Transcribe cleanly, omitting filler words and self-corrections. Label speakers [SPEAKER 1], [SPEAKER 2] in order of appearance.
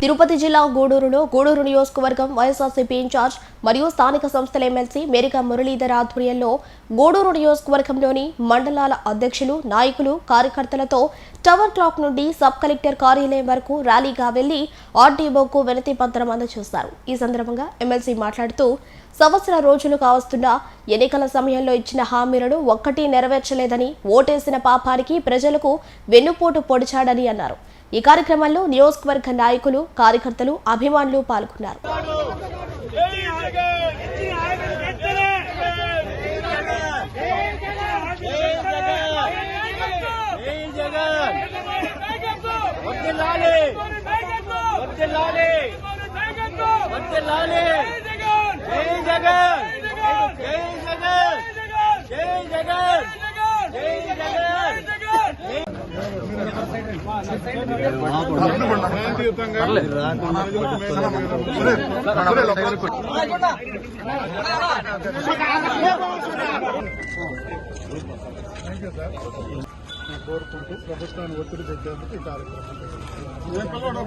[SPEAKER 1] తిరుపతి జిల్లా గూడూరులో గూడూరు నియోజకవర్గం వైఎస్ఆర్సీపీ ఇన్ఛార్జ్ మరియు స్థానిక సంస్థల ఎమ్మెల్సీ మేరికా మురళీధర్ ఆధ్వర్యంలో గూడూరు నియోజకవర్గంలోని మండలాల అధ్యక్షులు, నాయకులు, కార్యకర్తలతో టవర్ క్లాక్ నుండి సబ్ కలెక్టర్ కార్యాలయం వరకు ర్యాలీగా వెళ్లి ఆర్డీఓకు వినతి పత్రం అందజేశారు. ఈ సందర్భంగా ఎమ్మెల్సీ మాట్లాడుతూ సంవత్సర రోజులు కావస్తున్న ఎన్నికల సమయంలో ఇచ్చిన హామీలను ఒక్కటీ నెరవేర్చలేదని, ఓటేసిన పాపానికి ప్రజలకు వెన్నుపోటు పొడిచాడని అన్నారు. ఈ కార్యక్రమంలో నియోజకవర్గ నాయకులు, కార్యకర్తలు, అభిమానులు పాల్గొన్నారు.
[SPEAKER 2] కోరుకుంటూ ప్రభుత్వాన్ని ఒత్తిడి పెట్టేందుకు ఈ కార్యక్రమం